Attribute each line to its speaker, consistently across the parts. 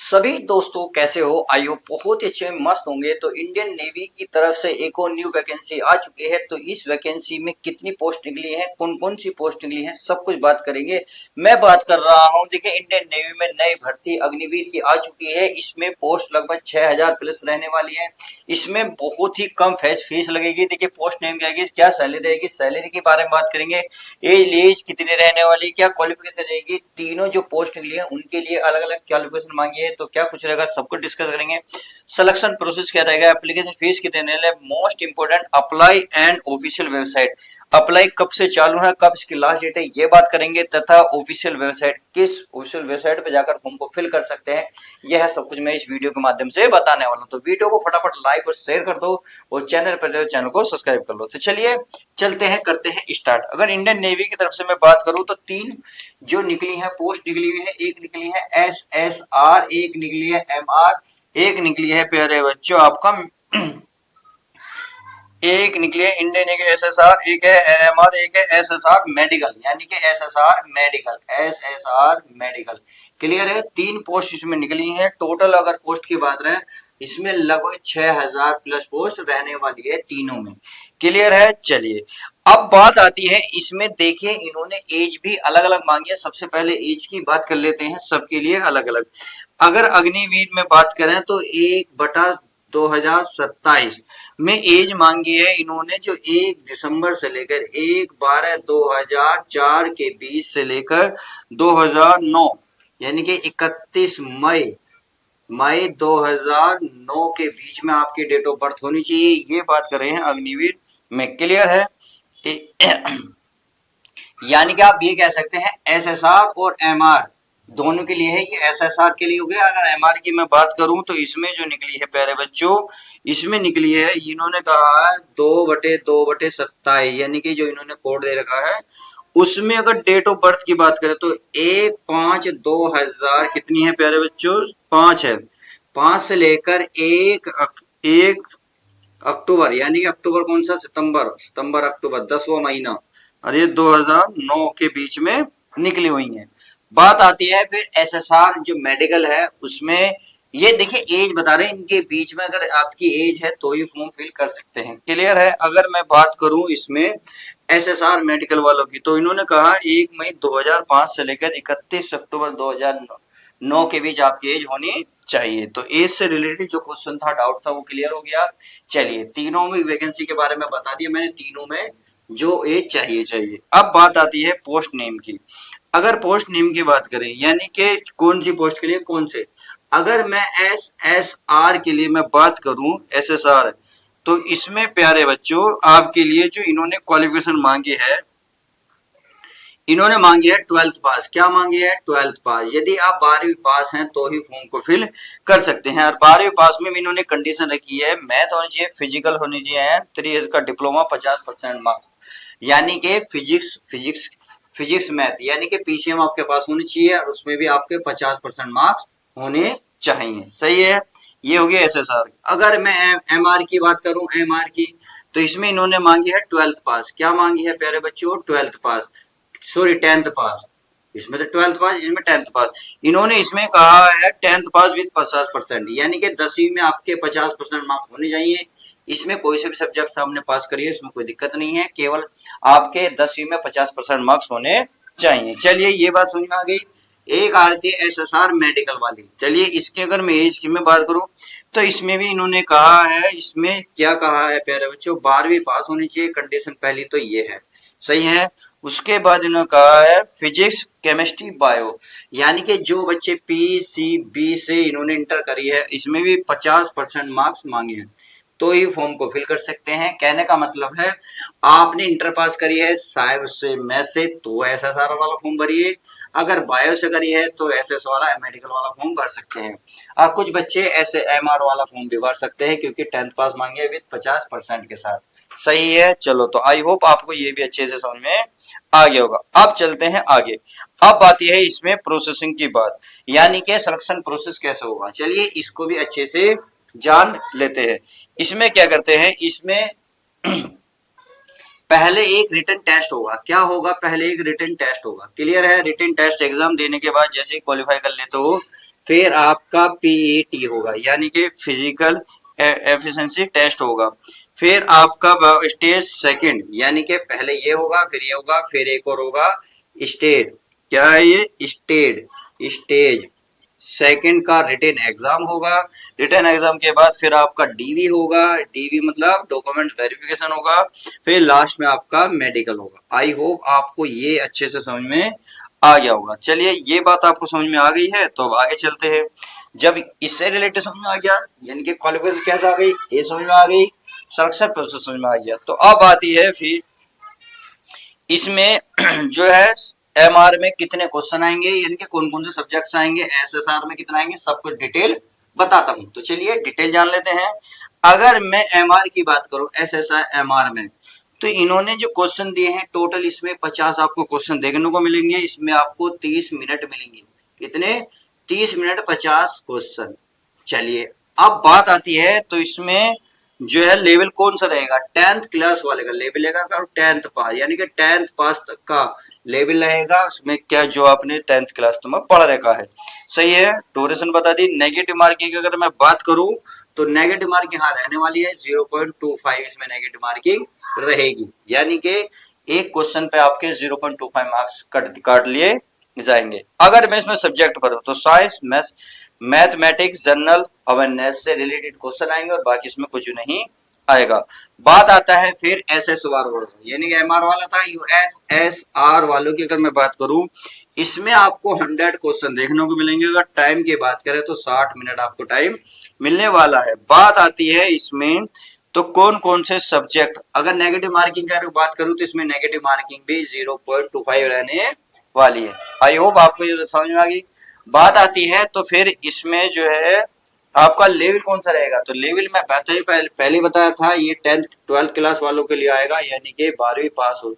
Speaker 1: सभी दोस्तों कैसे हो? आई होप बहुत ही अच्छे मस्त होंगे। तो इंडियन नेवी की तरफ से एक और न्यू वैकेंसी आ चुकी है। तो इस वैकेंसी में कितनी पोस्ट निकली है, कौन कौन सी पोस्ट निकली है, सब कुछ बात करेंगे। मैं बात कर रहा हूं, देखिए इंडियन नेवी में नई भर्ती अग्निवीर की आ चुकी है। इसमें पोस्ट लगभग 6000 प्लस रहने वाली है। इसमें बहुत ही कम फीस लगेगी। देखिए पोस्ट नेम क्या आएगी, क्या सैलरी रहेगी, सैलरी के बारे में बात करेंगे। एज कितनी रहने वाली, क्या क्वालिफिकेशन रहेगी, तीनों जो पोस्ट निकली है उनके लिए अलग अलग क्वालिफिकेशन मांगी है। तो क्या कुछ रहेगा सब कुछ डिस्कस करेंगे। सिलेक्शन प्रोसेस क्या रहेगा, एप्लीकेशन फीस कितने रहेगा, most important apply and official website, apply कब से चालू है, कब इसकी लास्ट डेट है, ये बात करेंगे। तथा ऑफिशियल वेबसाइट, किस ऑफिशियल वेबसाइट पे जाकर फॉर्म को फिल कर सकते हैं, यह सब कुछ मैं इस वीडियो के माध्यम से बताने वाला हूं। तो वीडियो को फटाफट लाइक और शेयर कर दो और चैनल पर चैनल को सब्सक्राइब कर लो। तो चलिए चलते हैं, करते हैं स्टार्ट। अगर इंडियन नेवी की तरफ से मैं बात करूं तो तीन जो निकली है पोस्ट निकली हुई है। एक निकली है SSR, एक निकली है MR, एक निकली है प्यारे बच्चों आपका एक निकली है इंडियन, एक SSR, एक है MR, एक है SSR मेडिकल, यानी कि SSR medical, SSR medical. Clear है, तीन पोस्ट इसमें निकली है। टोटल अगर पोस्ट की बात रहे, इसमें लगभग 6000 प्लस पोस्ट रहने वाली है तीनों में। क्लियर है। चलिए अब बात आती है इसमें, देखिए इन्होंने एज भी अलग अलग मांगी है। सबसे पहले एज की बात कर लेते हैं, सबके लिए अलग अलग। अगर अग्निवीर में बात करें तो 1/2027 में एज मांगी है इन्होंने, जो 1 दिसंबर से लेकर 1/12/2004 के बीच से लेकर 2009 यानी कि 31 मई 2009 के बीच में आपकी डेट ऑफ बर्थ होनी चाहिए। ये बात कर रहे हैं अग्निवीर में। क्लियर है। यानी कि आप ये कह सकते हैं SSR और MR दोनों के लिए है। ये SSR के लिए हो गया। अगर MR की मैं बात करूं तो इसमें जो निकली है प्यारे बच्चों, इसमें निकली है, इन्होंने कहा है 2/2/27, यानी कि जो इन्होंने कोड दे रखा है उसमें अगर डेट ऑफ बर्थ की बात करें तो 1/5/2000 कितनी है प्यारे बच्चों, 5 है। 5 से लेकर 1 अक्टूबर, यानी कि अक्टूबर कौन सा, सितंबर अक्टूबर 10वां महीना, और ये 2009 के बीच में निकली हुई है। बात आती है फिर SSR जो मेडिकल है उसमें, ये देखिए एज बता रहे हैं इनके बीच में, अगर आपकी एज है तो ही फॉर्म फिल कर सकते हैं। क्लियर है। अगर मैं बात करूं इसमें SSR मेडिकल वालों की, तो इन्होंने कहा 1 मई 2005 से लेकर 31 अक्टूबर 2009 के बीच आपकी एज होनी चाहिए। तो एज से रिलेटेड जो क्वेश्चन था, डाउट था, वो क्लियर हो गया। चलिए तीनों में वैकेंसी के बारे में बता दिया मैंने, तीनों में जो एज चाहिए। अब बात आती है पोस्ट नेम की। अगर पोस्ट नेम की बात करें, यानी कि कौन सी पोस्ट के लिए कौन से, अगर मैं SSR के लिए मैं बात करूं, SSR, तो इसमें प्यारे बच्चों आपके लिए जो इन्होंने क्वालिफिकेशन मांगी है, इन्होंने मांगी है 12th पास। क्या मांगी है, 12th पास। यदि आप 12वीं पास हैं तो ही फॉर्म को फिल कर सकते हैं। और 12वीं पास में इन्होंने कंडीशन रखी है, मैथ होनी चाहिए, फिजिकल होनी चाहिए, 3 इयर्स का डिप्लोमा, 50% मार्क्स, यानी कि फिजिक्स मैथ, यानी कि PCM आपके पास होनी चाहिए और उसमें भी आपके 50% मार्क्स होने चाहिए। सही है। ये हो गया SSR। अगर मैं MR की बात करूं, MR की, तो इसमें इन्होंने मांगी है 12th पास। क्या मांगी है प्यारे बच्चों, 12th पास, सॉरी 10th पास। इसमें तो 12th पास, इसमें 10th पास। इन्होंने इसमें कहा है 10th पास विद 50%, यानी कि 10वीं में आपके 50% मार्क्स होने चाहिए। इसमें कोई से भी सब्जेक्ट सामने पास करिए, इसमें कोई दिक्कत नहीं है, केवल आपके 10वीं में 50% मार्क्स होने चाहिए। चलिए ये बात समझ में आ गई। एक आ रही है SSR मेडिकल वाली। चलिए इसके अगर मैं एज की मैं बात करूं तो इसमें भी इन्होंने कहा है, इसमें क्या कहा है प्यारे बच्चों, 12वीं पास होनी चाहिए, कंडीशन पहली तो ये है। सही है। उसके बाद इन्होंने कहा है फिजिक्स केमिस्ट्री बायो, यानी कि जो बच्चे PCB से इन्होंने इंटर करी है, इसमें भी 50% मार्क्स मांगे हैं तो ही फॉर्म को फिल कर सकते हैं। कहने का मतलब है आपने इंटर पास करी है साइंस से, मैथ से, तो SSR वाला फॉर्म भरिए। अगर बायो से करी है तो SS वाला मेडिकल वाला फॉर्म भर सकते हैं। और कुछ बच्चे ऐसे MR वाला फॉर्म भी भर सकते हैं क्योंकि 10th पास मांगे विद 50% के साथ। सही है। चलो तो आई होप आपको ये भी अच्छे से समझ में आ गया होगा। अब चलते हैं आगे। अब आती है इसमें प्रोसेसिंग की बात, यानी कि सिलेक्शन प्रोसेस कैसे होगा। चलिए इसको भी अच्छे से जान लेते हैं। इसमें क्या करते हैं, इसमें पहले एक रिटन टेस्ट होगा। क्या होगा, पहले एक रिटन टेस्ट होगा। क्लियर है। रिटन टेस्ट एग्जाम देने के बाद जैसे क्वालिफाई कर लेते हो, फिर आपका पीईटी होगा यानी कि फिजिकल एफिशिएंसी टेस्ट होगा। फिर आपका स्टेज सेकंड यानी कि पहले ये होगा, फिर ये होगा, फिर एक और होगा स्टेज, क्या है ये स्टेज, स्टेज सेकंड का रिटन एग्जाम होगा। रिटन एग्जाम के बाद फिर आपका डीवी होगा, डीवी मतलब डॉक्यूमेंट वेरिफिकेशन होगा। फिर लास्ट में आपका मेडिकल होगा। आई होप आपको ये अच्छे से समझ में आ गया होगा। चलिए ये बात आपको समझ में आ गई है तो अब आगे चलते हैं। जब इससे रिलेटेड समझ में आ गया यानी कि क्वालिफिकेशन कैसे आ गई ये समझ में आ गई, सिलेक्शन प्रोसेस समझ में आ गया, तो अब आती है फिर इसमें जो है एमआर में कितने क्वेश्चन आएंगे यानी कि कौन कौन से सब्जेक्ट्स आएंगे, एसएसआर में कितना आएंगे, सब कुछ डिटेल बताता हूं। तो चलिए डिटेल जान लेते हैं। अगर मैं एमआर की बात करूं एसएसआर एमआर में, तो इन्होंने जो क्वेश्चन दिए हैं टोटल इसमें 50 आपको क्वेश्चन देखने को मिलेंगे। इसमें आपको 30 मिनट मिलेंगे। कितने? 30 मिनट 50 क्वेश्चन। चलिए अब बात आती है तो इसमें जो है लेवल कौन सा रहेगा, 10th क्लास वाले का लेवल रहेगा और 10th पास यानी कि 10th पास तक का लेवल रहेगा। उसमें क्या जो आपने 10th क्लास तो में पढ़ रखा है, सही है। ड्यूरेशन बता दी। नेगेटिव मार्किंग की अगर मैं बात करूं तो नेगेटिव मार्किंग हाँ रहने वाली है 0.25 इसमें नेगेटिव मार्किंग रहेगी यानी कि एक क्वेश्चन पे आपके 0.25 मार्क्स काट लिए जाएंगे। अगर मैं इसमें सब्जेक्ट पर तो साइंस मैथमेटिक्स जनरल अवेयरनेस से रिलेटेड क्वेश्चन आएंगे और बाकी इसमें कुछ नहीं आएगा। बात आता है फिर एसएसआर वालों यानी कि एमआर वाला था, यूएसएसआर वालों की अगर मैं बात करूं इसमें आपको 100 क्वेश्चन देखने को मिलेंगे। अगर टाइम की बात करें तो 60 मिनट आपको टाइम मिलने वाला है। बात आती है इसमें तो कौन कौन से सब्जेक्ट, अगर नेगेटिव मार्किंग की बात करूं तो इसमें नेगेटिव मार्किंग भी 0.25 रहने वाली है। आई होप आपको ये समझ में आ गई। बात आती है तो फिर इसमें जो है आपका लेवल कौन सा रहेगा, तो लेवल मैं पहले बताया था ये 10th 12th क्लास वालों के लिए आएगा यानी कि 12वीं पास हो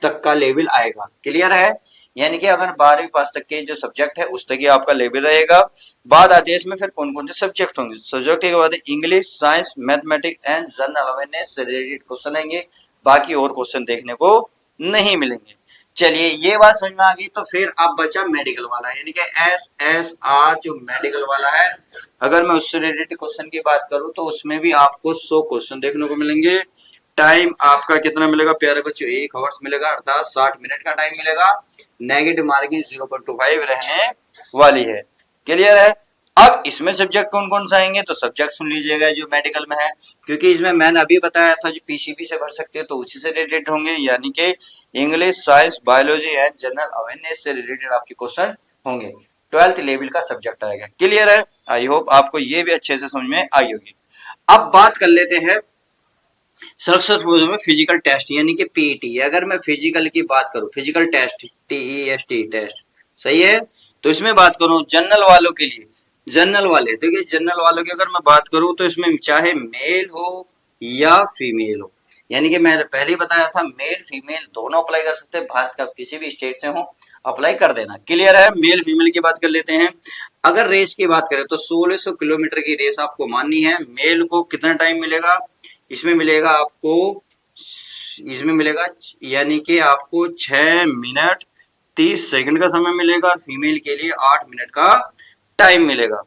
Speaker 1: तक का लेवल आएगा। क्लियर है, यानी कि अगर 12वीं पास तक के जो सब्जेक्ट है उस तक ही आपका लेवल रहेगा। बात आती है इसमें फिर कौन कौन से सब्जेक्ट होंगे। सब्जेक्ट के बाद English, science, mathematics and general awareness से रिलेटेड क्वेश्चन आएंगे। बाकी और क्वेश्चन देखने को नहीं मिलेंगे। चलिए ये बात समझ में आ गई। तो फिर अब बचा मेडिकल वाला यानी कि एसएसआर जो मेडिकल वाला है, अगर मैं उससे रिलेटेड क्वेश्चन की बात करूं तो उसमें भी आपको 100 क्वेश्चन देखने को मिलेंगे। टाइम आपका कितना मिलेगा प्यारे बच्चों, 1 आवर्स मिलेगा अर्थात 60 मिनट का टाइम मिलेगा। नेगेटिव मार्किंग 0.25 रहने वाली है। क्लियर है। अब इसमें सब्जेक्ट कौन कौन सा आएंगे, तो सब्जेक्ट सुन लीजिएगा जो मेडिकल में है, क्योंकि इसमें मैंने अभी बताया था जो पीसीबी से भर सकते हैं तो उसी से रिलेटेड होंगे यानी कि English, science, biology and general awareness से रिलेटेड आपके क्वेश्चन होंगे। 12th लेवल का सब्जेक्ट आएगा। क्लियर है। आई होप आपको ये भी अच्छे से समझ में आई होगी। अब बात कर लेते हैं सक्सेसफुल में फिजिकल टेस्ट यानी कि पीईटी। अगर मैं फिजिकल की बात करूं, फिजिकल टेस्ट टीईएसटी टेस्ट, सही है। तो इसमें बात करूं जनरल वालों के लिए, जनरल वाले देखिए जनरल वालों की अगर मैं बात करूं तो इसमें चाहे मेल हो या फीमेल हो, यानी कि मैं पहले ही बताया था मेल फीमेल दोनों अप्लाई कर सकते हैं। भारत का किसी भी स्टेट से हो अप्लाई कर देना। क्लियर है। मेल फीमेल की बात कर लेते हैं। अगर रेस की बात करें तो 1600 किलोमीटर की रेस आपको माननी है। मेल को कितना टाइम मिलेगा, इसमें मिलेगा आपको, इसमें मिलेगा यानी कि आपको 6 मिनट 30 सेकंड का समय मिलेगा। फीमेल के लिए 8 मिनट का टाइम मिलेगा।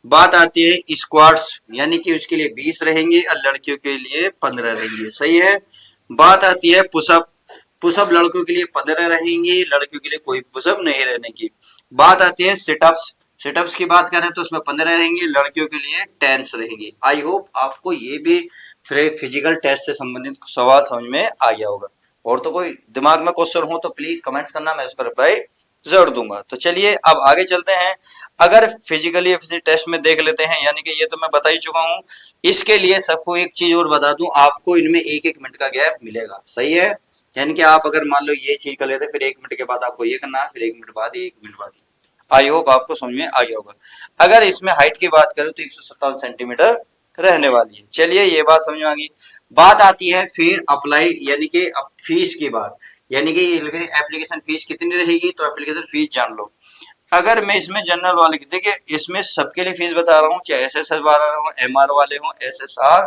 Speaker 1: बात आती है स्क्वाड्स यानी कि उसके लिए 20 रहेंगे और लड़कियों के लिए 15 रहेंगे, सही है। बात आती है पुशअप, पुशअप लड़कों के लिए 15 रहेंगी, लड़कियों के लिए कोई पुशअप नहीं रहने की। बात आती है सिटअप्स, सिटअप्स की बात करें तो उसमें 15 रहेंगी, लड़कियों के लिए 10 रहेंगी। आई होप आपको ये भी फिजिकल टेस्ट से संबंधित सवाल समझ में आ गया होगा। और तो कोई दिमाग में क्वेश्चन हो तो प्लीज कमेंट्स करना, मैं उसका रिप्लाई जरूर दूंगा। तो चलिए अब आगे चलते हैं। अगर फिजिकली एफिशिएंसी टेस्ट में देख लेते हैं, यानी कि ये तो मैं बता ही चुका हूं। इसके लिए सबको एक चीज और बता दूं, आपको इनमें 1-1 मिनट का गैप मिलेगा, सही है। यानी कि आप अगर मान लो ये चीज कर लेते फिर 1 मिनट के बाद आपको ये करना है, फिर 1 मिनट बाद 1 मिनट बाद। आई होप आपको समझ में आ गया होगा। अगर इसमें हाइट की बात करूं तो 157 सेंटीमीटर रहने वाली है। चलिए ये बात समझ में आ गई। बात आती है फिर अप्लाई यानी कि फीस की बात, यानी कि एप्लीकेशन फीस कितनी रहेगी, तो एप्लीकेशन फीस जान लो। अगर मैं इसमें जनरल वाले की, देखिए इसमें सबके लिए फीस बता रहा हूँ, चाहे एसएसआर वाले हो, एमआर वाले हो, एसएसआर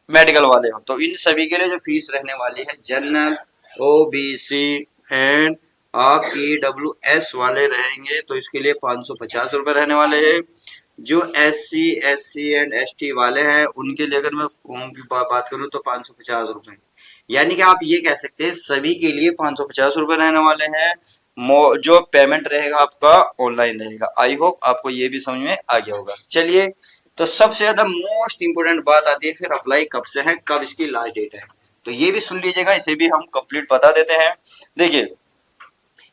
Speaker 1: मेडिकल वाले हो, तो इन सभी के लिए जो फीस रहने वाली है जनरल, ओबीसी एंड आप EWS वाले रहेंगे तो इसके लिए 550 रुपये रहने वाले हैं। जो SC SC एंड ST वाले हैं उनके लिए अगर मैं फॉर्म की बात करूं तो 550 रुपये, यानी कि आप ये कह सकते हैं सभी के लिए 550 रुपये रहने वाले हैं। जो पेमेंट रहेगा आपका ऑनलाइन रहेगा। आई होप आपको ये भी समझ में आ गया होगा। चलिए, तो सबसे ज्यादा मोस्ट इंपोर्टेंट बात आती है फिर अप्लाई कब से है, कब इसकी लास्ट डेट है। तो ये भी सुन लीजिएगा, इसे भी हम कंप्लीट बता देते हैं। देखिए,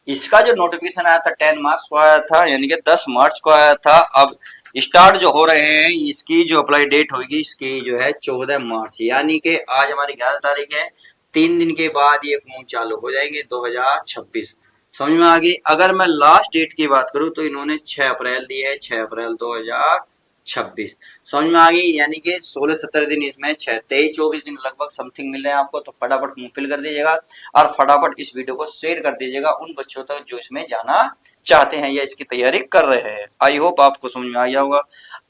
Speaker 1: इसका जो नोटिफिकेशन आया था 10 मार्च को आया था, यानी कि 10 मार्च को आया था। अब स्टार्ट जो हो रहे हैं, इसकी जो अप्लाई डेट होगी इसकी जो है 14 मार्च, यानी कि आज हमारी 11 तारीख है। 3 दिन के बाद ये फॉर्म चालू हो जाएंगे 2026। समझ में आ गई। अगर मैं लास्ट डेट की बात करूं तो इन्होंने 6 अप्रैल दी है, 6 अप्रैल 2026। समझ में आ गई, यानी कि 16-17 दिन इसमें 23-24 दिन लगभग समथिंग मिल रहे हैं आपको। तो फटाफट फॉर्म फिल कर दीजिएगा और फटाफट इस वीडियो को शेयर कर दीजिएगा उन बच्चों तक जो इसमें जाना चाहते हैं या इसकी तैयारी कर रहे हैं। आई होप आपको समझ में आ गया होगा।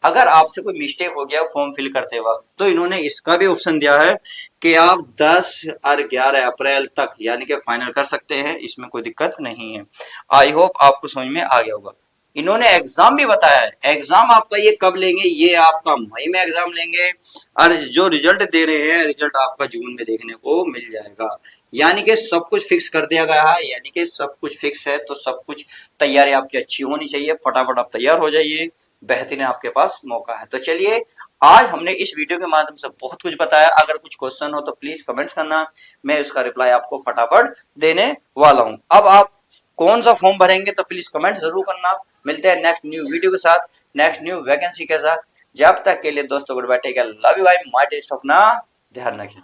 Speaker 1: अगर आपसे कोई मिस्टेक हो गया फॉर्म फिल करते वक्त तो इन्होंने इसका भी ऑप्शन दिया है कि आप 10 और 11 अप्रैल तक यानी कि फाइनल कर सकते हैं, इसमें कोई दिक्कत नहीं है। आई होप आपको समझ में आ गया होगा। इन्होंने एग्जाम भी बताया है, एग्जाम आपका ये कब लेंगे, ये आपका मई में एग्जाम लेंगे और जो रिजल्ट दे रहे हैं रिजल्ट आपका जून में देखने को मिल जाएगा। यानी कि सब कुछ फिक्स कर दिया गया है, यानी कि सब कुछ फिक्स है तो सब कुछ तैयारी आपकी अच्छी होनी चाहिए। फटाफट आप तैयार हो जाइए, बेहतरीन आपके पास मौका है। तो चलिए, आज हमने इस वीडियो के माध्यम से बहुत कुछ बताया। अगर कुछ क्वेश्चन हो तो प्लीज कमेंट्स करना, मैं उसका रिप्लाई आपको फटाफट देने वाला हूं। अब आप कौन सा फॉर्म भरेंगे तो प्लीज कमेंट जरूर करना। मिलते हैं नेक्स्ट न्यू वीडियो के साथ, नेक्स्ट न्यू वैकेंसी के साथ। जब तक के लिए दोस्तों good bye, take care, love you bye, my taste, अपना ध्यान रखें।